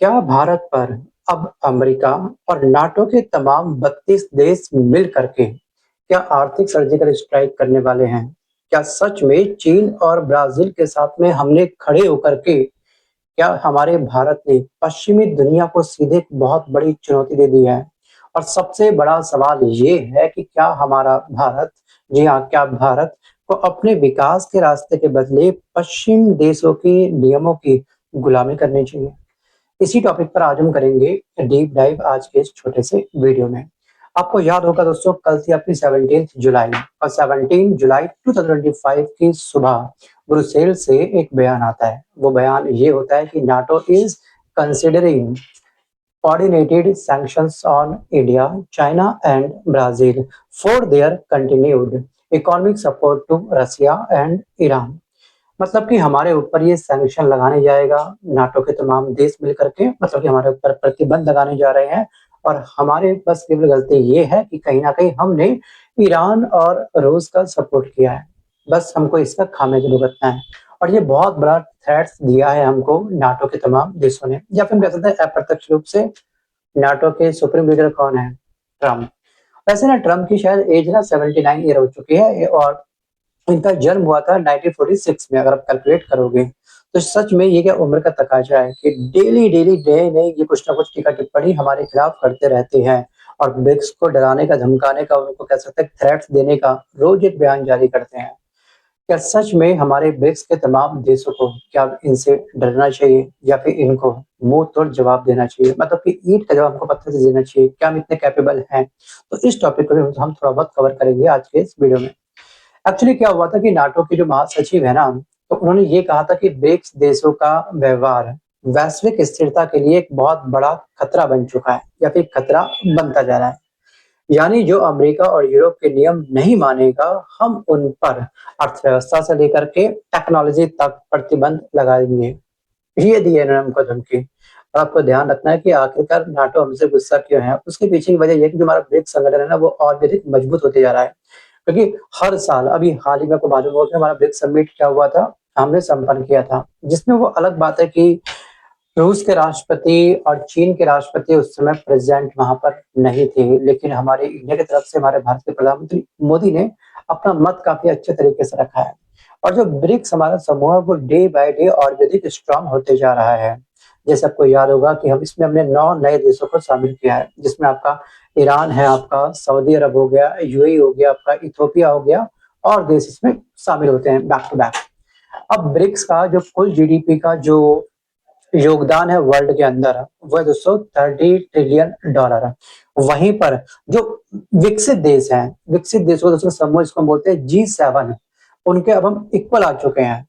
क्या भारत पर अब अमेरिका और नाटो के तमाम 32 देश मिल करके क्या आर्थिक सर्जिकल स्ट्राइक करने वाले हैं? क्या सच में चीन और ब्राजील के साथ में हमने खड़े होकर के क्या हमारे भारत ने पश्चिमी दुनिया को सीधे एक बहुत बड़ी चुनौती दे दी है? और सबसे बड़ा सवाल ये है कि क्या हमारा भारत, जी हाँ, क्या भारत को अपने विकास के रास्ते के बदले पश्चिम देशों के नियमों की गुलामी करनी चाहिए? इसी टॉपिक पर आज हम करेंगे डीप डाइव आज के इस छोटे से वीडियो में। आपको याद होगा दोस्तों, कल थी अपनी 17 जुलाई और 17 जुलाई 2025 की सुबह ब्रुसेल से एक बयान आता है। वो बयान ये होता है कि NATO is considering coordinated sanctions on India, China and Brazil for their continued economic support to Russia and Iran। मतलब कि हमारे ऊपर ये सैंक्शन लगाने जाएगा नाटो के तमाम देश मिल करके, मतलब कि हमारे ऊपर प्रतिबंध लगाने जा रहे हैं। और हमारे बस केवल गलती ये है कि कहीं ना कहीं हमने ईरान और रूस का सपोर्ट किया है। बस हमको इसका खामियाजा भुगतना है। और ये बहुत बड़ा थ्रेट्स दिया है हमको नाटो के तमाम देशों ने, या फिर हम कह सकते हैं अप्रत्यक्ष रूप से। नाटो के सुप्रीम लीडर कौन है? ट्रम्प। वैसे ना ट्रम्प की शायद एज ना 79 ईयर हो चुकी है और इनका जन्म हुआ था 1946 में। अगर आप कैलकुलेट करोगे तो सच में ये क्या उम्र का तकाजा है कि डेली डेली डे नए ये कुछ ना कुछ टीका टिप्पणी हमारे खिलाफ करते रहते हैं। और ब्रिक्स को डराने का, धमकाने का, उनको कह सकते हैं थ्रेट्स देने का रोज एक बयान जारी करते हैं। क्या सच में हमारे ब्रिक्स के तमाम देशों को क्या इनसे डरना चाहिए या फिर इनको मुंह तोड़ जवाब देना चाहिए? मतलब कि ईंट का जवाब हमको पत्थर से देना चाहिए? क्या हम इतने कैपेबल हैं? तो इस टॉपिक को भी हम थोड़ा बहुत कवर करेंगे आज के इस वीडियो में। एक्चुअली क्या हुआ था कि नाटो के जो महासचिव है ना, तो उन्होंने ये कहा था कि ब्रिक्स देशों का व्यवहार वैश्विक स्थिरता के लिए एक बहुत बड़ा खतरा बन चुका है या फिर खतरा बनता जा रहा है। यानी जो अमेरिका और यूरोप के नियम नहीं मानेगा, हम उन पर अर्थव्यवस्था से लेकर के टेक्नोलॉजी तक प्रतिबंध लगाएंगे। ये दी है इन्होंने हमको धमकी। और आपको ध्यान रखना है कि आखिरकार नाटो हमसे गुस्सा क्यों है। उसके पीछे की वजह यह है कि जो हमारा ब्रिक्स संगठन है ना, वो और भी अधिक मजबूत होते जा रहा है। क्योंकि हर साल, अभी हाल ही में आपको मालूम होगा कि हमारा ब्रिक्स समिट क्या हुआ था, हमने संपन्न किया था, जिसमें वो अलग बात है कि रूस के राष्ट्रपति और चीन के राष्ट्रपति उस समय प्रेजेंट वहां पर नहीं थे, लेकिन हमारे इंडिया की तरफ से हमारे भारत के प्रधानमंत्री मोदी ने अपना मत काफी अच्छे तरीके से रखा है। और जो ब्रिक्स हमारा समूह है वो डे बाय डे और भी अधिक स्ट्रांग होते जा रहा है। जैसे आपको याद होगा कि हम इसमें हमने 9 नए देशों को शामिल किया है, जिसमें आपका ईरान है, आपका सऊदी अरब हो गया, यूएई हो गया, आपका इथोपिया हो गया, और देश इसमें शामिल होते हैं बैक टू बैक। अब ब्रिक्स का जो कुल जीडीपी का जो योगदान है वर्ल्ड के अंदर, वो है दोस्तों 30 ट्रिलियन डॉलर। वहीं पर जो विकसित देश हैं, विकसित देशों का दोस्तों समूह इसको हम बोलते हैं G7, उनके अब हम इक्वल आ चुके हैं।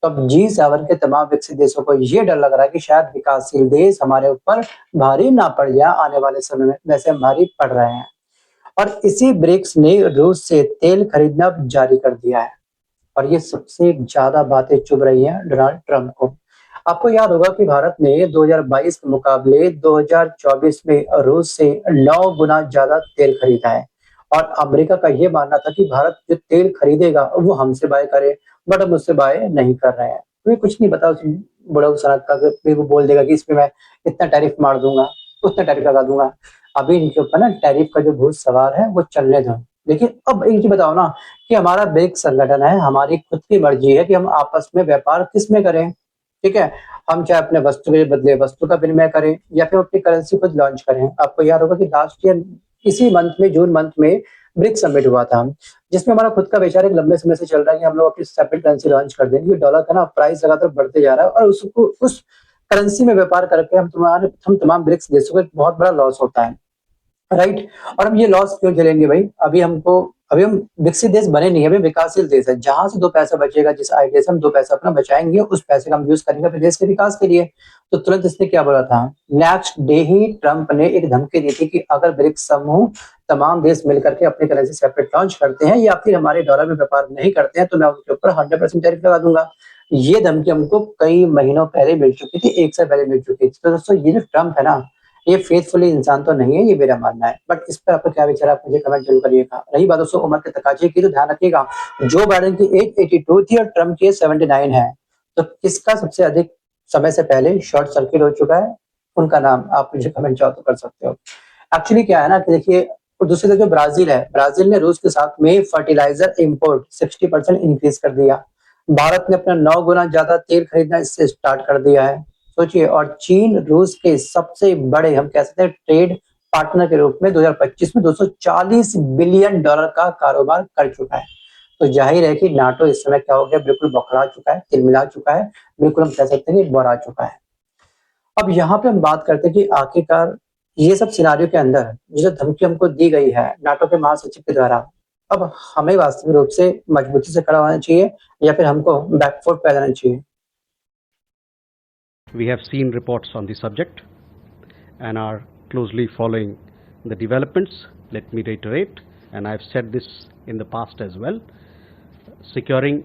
तो अब G7 के तमाम विकसित देशों को ये डर लग रहा है कि शायद विकासशील देश हमारे ऊपर भारी ना पड़ जाए आने वाले समय में, वैसे हम भारी पड़ रहे हैं। और इसी ब्रिक्स ने रूस से तेल खरीदना जारी कर दिया है। और ये सबसे ज्यादा बातें चुभ रही हैं डोनाल्ड ट्रंप को। आपको याद होगा कि भारत ने 2022 के मुकाबले 2024 में रूस से 9 गुना ज्यादा तेल खरीदा है। और अमेरिका का ये मानना था कि भारत जो तेल खरीदेगा वो हमसे बाय करे, बट हम उससे बाय नहीं कर रहे हैं। तुम्हें कुछ नहीं पता उस बड़ा सनत का कि वो बोल देगा कि इसमें मैं इतना टैरिफ मार दूंगा, उतना टैरिफ लगा दूंगा। अभी इनके ऊपर ना टैरिफ का जो भूत सवार है वो चलने दो। लेकिन अब एक चीज बताओ ना, कि हमारा ब्रिक्स संगठन है, हमारी खुद की मर्जी है कि हम आपस में व्यापार किस में करें। ठीक है, हम चाहे अपने वस्तु के बदले वस्तु का विनिमय करें या फिर अपनी करेंसी खुद लॉन्च करें। आपको याद होगा कि लास्ट ईयर इसी मंथ में, जून मंथ में ब्रिक्स समिट हुआ था, जिसमें हमारा खुद का विचार एक लंबे समय से चल रहा है कि हम लोग अपनी सेपरेट करेंसी लॉन्च कर देंगे। डॉलर का ना प्राइस लगातार बढ़ते जा रहा है और उसको उस करेंसी में व्यापार करके हम तमाम ब्रिक्स देशों को एक बहुत बड़ा लॉस होता है, राइट। और हम ये लॉस क्यों झेलेंगे भाई? अभी हम विकसित देश बने नहीं है, अभी विकासशील देश है। जहां से 2 पैसा बचेगा, जिस आइडिया से हम 2 पैसा अपना बचाएंगे, उस पैसे का हम यूज करेंगे अपने देश के विकास के लिए। तो तुरंत इसने क्या बोला था, नेक्स्ट डे ही ट्रंप ने एक धमकी दी थी कि अगर ब्रिक्स समूह तमाम देश मिलकर के अपनी करेंसी सेपरेट लॉन्च करते हैं या फिर हमारे डॉलर में व्यापार नहीं करते हैं, तो मैं उनके ऊपर 100% टैरिफ लगा दूंगा। ये धमकी हमको कई महीनों पहले मिल चुकी थी, 1 साल पहले मिल चुकी थी। तो दोस्तों, ये जो ट्रंप है ना, ये फेथफुली इंसान तो नहीं है, ये मेरा मानना है। बट इस पर आपका क्या विचार है, आप मुझे कमेंट जरूर करिएगा। रही बात दोस्तों उम्र के तकाजे की, तो ध्यान रखिएगा, जो बाइडेन की एज 82 थी और ट्रम्प की एज 79 है। तो किसका सबसे अधिक समय से पहले शॉर्ट सर्किट हो चुका है? उनका नाम आप मुझे कमेंट चाहो तो कर सकते हो। एक्चुअली क्या है ना कि देखिए, और दूसरी तरफ जो ब्राजील है, ब्राजील ने रूस के साथ में फर्टिलाइजर इंपोर्ट 60% इंक्रीज कर दिया। भारत ने अपना 9 गुना ज्यादा तेल खरीदना इससे स्टार्ट कर दिया है। सोचिए, और चीन रूस के सबसे बड़े हम कह सकते हैं ट्रेड पार्टनर के रूप में 2025 में $240 बिलियन का कारोबार कर चुका है। तो जाहिर है कि नाटो इस समय क्या हो गया, बिल्कुल बौखला चुका है, तिलमिला चुका है, बिल्कुल हम कह सकते हैं कि बोरा चुका है। अब यहाँ पे हम बात करते हैं कि आखिरकार ये सब सिनारियो के अंदर ये जो धमकी हमको दी गई है नाटो के महासचिव के द्वारा, अब हमें वास्तविक रूप से मजबूती से खड़ा होना चाहिए या फिर हमको बैकफुट पे जाना चाहिए? We have seen reports on the subject and are closely following the developments. Let me reiterate, and I've said this in the past as well, securing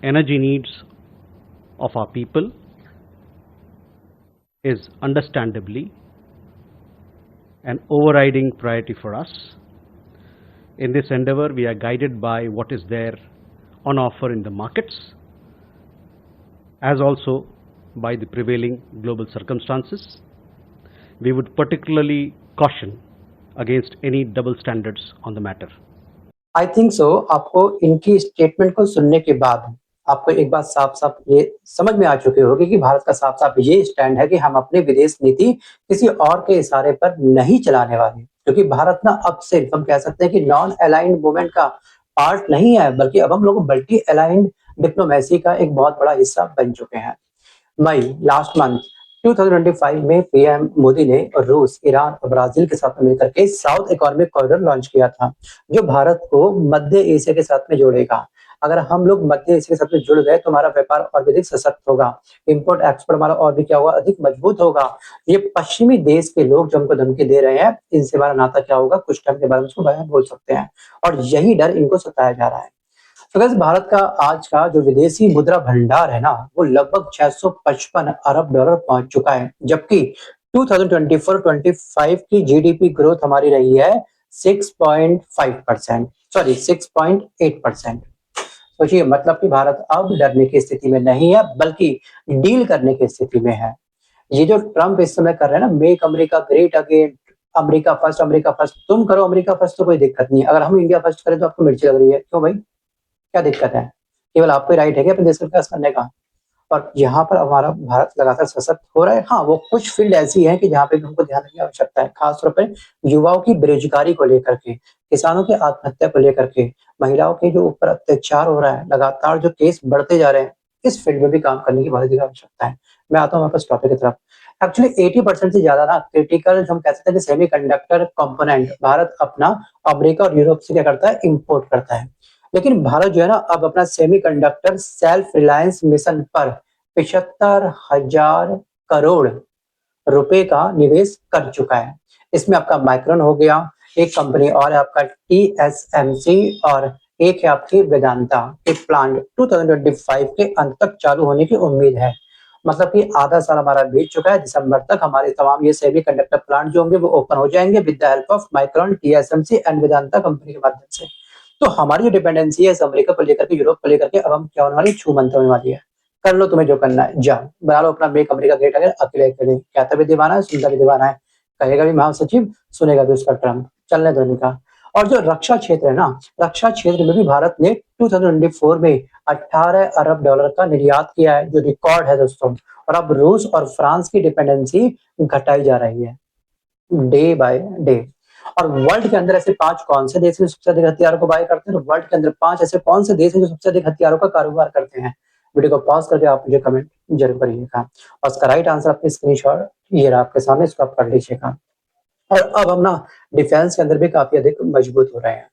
energy needs of our people is understandably an overriding priority for us. In this endeavor, we are guided by what is there on offer in the markets, as also by the prevailing global circumstances. We would particularly caution against any double standards on the matter. I think so आपको इनकी statement को सुनने के बाद आपको एक बात साफ साफ ये समझ में आ चुकी होगी कि भारत का साफ साफ ये स्टैंड है कि हम अपनी विदेश नीति किसी और के इशारे पर नहीं चलाने वाले, क्योंकि भारत ना अब सिर्फ हम कह सकते हैं कि नॉन अलाइंड मूवमेंट का पार्ट नहीं है, बल्कि अब हम लोग मल्टी अलाइंड डिप्लोमेसी का एक बहुत बड़ा हिस्सा बन चुके हैं। मई लास्ट मंथ 2025 में पीएम मोदी ने रूस, ईरान और ब्राजील के साथ मिलकर के साउथ इकोनॉमिक कॉरिडोर लॉन्च किया था, जो भारत को मध्य एशिया के साथ में जोड़ेगा। अगर हम लोग मध्य एशिया के साथ में जुड़ गए तो हमारा व्यापार और भी अधिक सशक्त होगा, इम्पोर्ट एक्सपोर्ट हमारा और भी क्या होगा, अधिक मजबूत होगा। ये पश्चिमी देश के लोग जो हमको धमकी दे रहे हैं, इनसे हमारा नाता क्या होगा, कुछ टाइम के बाद उसको बयान बोल सकते हैं, और यही डर इनको सताया जा रहा है। तो वैसे भारत का आज का जो विदेशी मुद्रा भंडार है ना, वो लगभग 655 अरब डॉलर पहुंच चुका है, जबकि 2024-25 की जीडीपी ग्रोथ हमारी रही है 6.5%, सॉरी 6.8%। सोचिए, मतलब कि भारत अब डरने की स्थिति में नहीं है, बल्कि डील करने की स्थिति में है। ये जो ट्रम्प इस समय कर रहे हैं ना, make America great again, America first, America first, तुम करो अमेरिका फर्स्ट तो कोई दिक्कत नहीं है, अगर हम इंडिया फर्स्ट करें तो आपको मिर्ची लग रही है, क्यों भाई, क्या दिक्कत है? केवल आपको राइट है क्या अपने देश का विकास करने का? और यहाँ पर हमारा भारत लगातार सशक्त हो रहा है। हाँ, वो कुछ फील्ड ऐसी है कि जहाँ पे हमको ध्यान देने की आवश्यकता है, खासतौर पर युवाओं की बेरोजगारी को लेकर के, किसानों की आत्महत्या को लेकर के, महिलाओं के जो ऊपर अत्याचार हो रहा है, लगातार जो केस बढ़ते जा रहे हैं, इस फील्ड में भी काम करने की बहुत अधिक आवश्यकता है। मैं आता हूँ वापस टॉपिक की तरफ। एक्चुअली 80% से ज्यादा ना क्रिटिकल जो हम कह सकते हैं कि सेमीकंडक्टर कंपोनेंट भारत अपना अमेरिका और यूरोप से क्या करता है, इंपोर्ट करता है। लेकिन भारत जो है ना, अब अपना सेमीकंडक्टर सेल्फ रिलायंस मिशन पर 75,000 करोड़ रुपए का निवेश कर चुका है। इसमें आपका माइक्रॉन हो गया, एक कंपनी और है आपका टीएसएमसी, और एक है आपकी वेदांता के प्लांट 2025 के अंत तक चालू होने की उम्मीद है। मतलब कि आधा साल हमारा बीत चुका है, दिसंबर तक हमारे तमाम ये सेमीकंडक्टर प्लांट जो होंगे वो ओपन हो जाएंगे with the help of micron, TSMC and Vedanta company के माध्यम से। तो हमारी जो डिपेंडेंसी है अमेरिका को लेकर के, यूरोप को लेकर के, अब हम क्या होने वाली, छू मंतर होने वाली है। कर लो तुम्हें जो करना है, जाओ बना लो अपना मेक अमेरिका ग्रेट अगेन, अकेले अकेले। कहता भी दीवाना है, सुनता भी दीवाना है, कहेगा भी महासचिव, सुनेगा भी उसका ट्रम्प, चलने दो इनका। और जो रक्षा क्षेत्र है ना, रक्षा क्षेत्र में भी भारत ने 2024 में 18 अरब डॉलर का निर्यात किया है, जो रिकॉर्ड है दोस्तों। और अब रूस और फ्रांस की डिपेंडेंसी घटाई जा रही है डे बाय डे। और वर्ल्ड के अंदर ऐसे 5 कौन से देश हैं जो सबसे अधिक हथियारों को बाय करते हैं? तो वर्ल्ड के अंदर 5 ऐसे कौन से देश हैं जो सबसे अधिक हथियारों का कारोबार करते हैं? वीडियो को पॉज करके आप मुझे कमेंट जरूर करिएगा, और इसका राइट आंसर अपने स्क्रीनशॉट ये रहा आपके सामने, इसको आप पढ़ लीजिएगा। और अब हम ना डिफेंस के अंदर भी काफी अधिक मजबूत हो रहे हैं।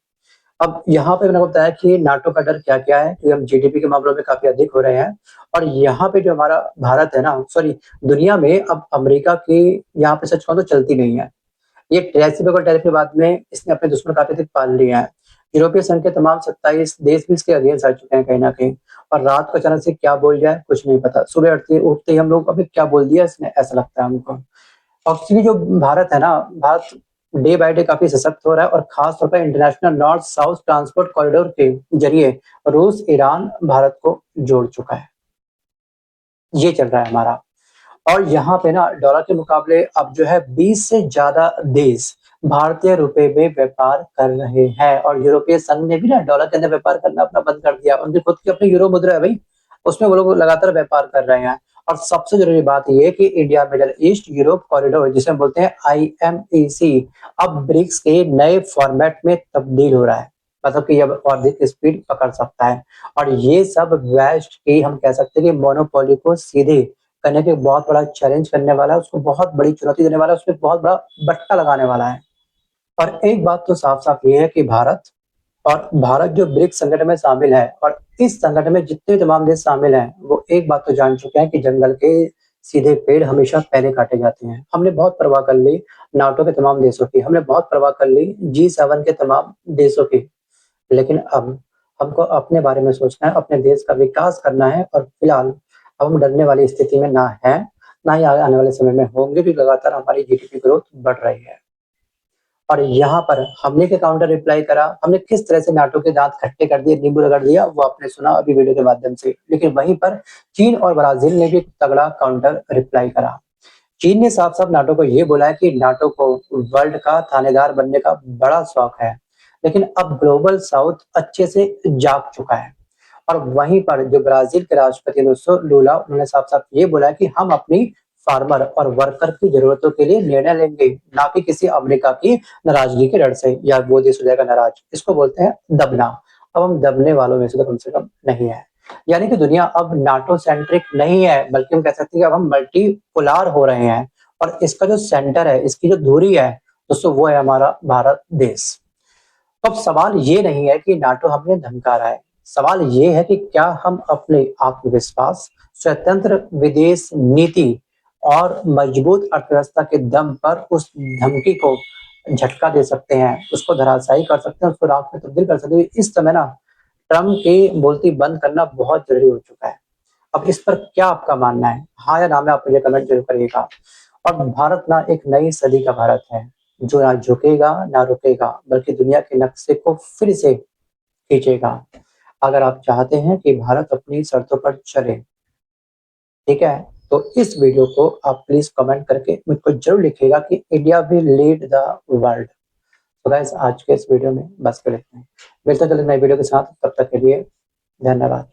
अब यहाँ पे मैंने आपको बताया कि नाटो का डर क्या क्या है, कि हम जीडीपी के मामलों में काफी अधिक हो रहे हैं। और यहाँ पे जो हमारा भारत है ना, सॉरी दुनिया में अब अमेरिका की यहाँ पे सच कहूं तो चलती नहीं है। ये रेसिप्रोकल टैरिफ के बाद में इसने अपने दुश्मन काफी अधिक पाल लिया है। यूरोपीय संघ के तमाम 27 देश भी इसके अगेंस्ट आ चुके हैं कहीं ना कहीं। और रात को अचानक से क्या बोल जाए कुछ नहीं पता, सुबह उठते ही हम लोग अभी क्या बोल दिया इसने, ऐसा लगता है हमको। एक्चुअली जो भारत है ना, भारत डे बाय डे काफी सशक्त हो रहा है, और खास तौर पर international north south transport corridor के जरिए रूस, ईरान, भारत को जोड़ चुका है। ये चल रहा है हमारा। और यहाँ पे ना डॉलर के मुकाबले अब जो है 20 से ज्यादा देश भारतीय रुपए में व्यापार कर रहे हैं, और यूरोपीय संघ ने भी ना डॉलर के अंदर व्यापार करना अपना बंद कर दिया। उनकी खुद की अपनी यूरो मुद्रा है भाई, उसमें वो लोग लगातार व्यापार कर रहे हैं। और सबसे जरूरी बात यह है कि India middle east Europe corridor, जिसे हम बोलते हैं IMEC, अब ब्रिक्स के नए फॉर्मेट में तब्दील हो रहा है। मतलब कि अब और अधिक स्पीड पकड़ सकता है। और ये सब वेस्ट की हम कह सकते हैं कि मोनोपोली को सीधे करने के बहुत बड़ा चैलेंज करने वाला है, उसको बहुत बड़ी चुनौती देने वाला है, उसपे बहुत बड़ा बट्टा लगाने वाला है। और एक बात तो साफ-साफ ये है कि भारत जो ब्रिक्स संगठन में शामिल है, और इस संगठन में जितने भी तमाम देश शामिल हैं, वो एक बात तो जान चुके हैं कि जंगल के सीधे पेड़ हमेशा पहले काटे जाते हैं। हमने बहुत परवाह कर ली नाटो के तमाम देशों की, हमने बहुत परवाह कर ली G7 के तमाम देशों की, लेकिन अब हमको अपने बारे में सोचना है, अपने देश का विकास करना है। और फिलहाल अब हम डरने वाली स्थिति में ना हैं, ना ही आने वाले समय में होंगे, क्योंकि लगातार हमारी जीडीपी ग्रोथ बढ़ रही है। और यहाँ पर हमने क्या काउंटर रिप्लाई करा, हमने किस तरह से नाटो के दांत खट्टे कर दिए, नींबू रगड़ दिया, वो आपने सुना अभी वीडियो के माध्यम से। लेकिन वहीं पर चीन और ब्राजील ने भी तगड़ा काउंटर रिप्लाई करा। चीन ने साफ-साफ नाटो को ये बोला है कि नाटो को वर्ल्ड का थानेदार बनने का बड़ा शौक है, लेकिन अब ग्लोबल साउथ अच्छे से जाग चुका है। और वहीं पर जो ब्राजील के राष्ट्रपति लूला, उन्होंने साफ-साफ ये बोला है कि हम अपनी फार्मर और वर्कर की जरूरतों के लिए निर्णय लेंगे, ना कि किसी अमेरिका की नाराजगी के डर से, या वो देश हो जाएगा नाराज। इसको बोलते हैं दबना। अब हम दबने वालों में से कम नहीं है। यानी कि दुनिया अब नाटो सेंट्रिक नहीं है, बल्कि हम कह सकते हैं कि अब हम मल्टीपोलर हो रहे हैं। और इसका जो सेंटर है, इसकी जो धुरी है दोस्तों, वो है हमारा भारत देश। अब सवाल ये नहीं है कि नाटो हमें धमका रहा है, सवाल ये है कि क्या हम अपने आत्मविश्वास, स्वतंत्र विदेश नीति और मजबूत अर्थव्यवस्था के दम पर उस धमकी को झटका दे सकते हैं, उसको धराशायी कर सकते हैं, उसको राख में तब्दील कर सकते हैं। इस समय ना ट्रम्प की बोलती बंद करना बहुत जरूरी हो चुका है। अब इस पर क्या आपका मानना है? हाँ या ना में आप मुझे कमेंट जरूर करिएगा। और भारत ना एक नई सदी का भारत है, जो ना झुकेगा ना रुकेगा, बल्कि दुनिया के नक्शे को फिर से खींचेगा। अगर आप चाहते हैं कि भारत अपनी शर्तों पर चले, ठीक है, तो इस वीडियो को आप प्लीज कमेंट करके मुझको जरूर लिखिएगा कि India will lead the world. तो गाइस, आज के इस वीडियो में बस कर लेते हैं, मिलते हैं जल्द नए वीडियो के साथ, तब तक के लिए धन्यवाद।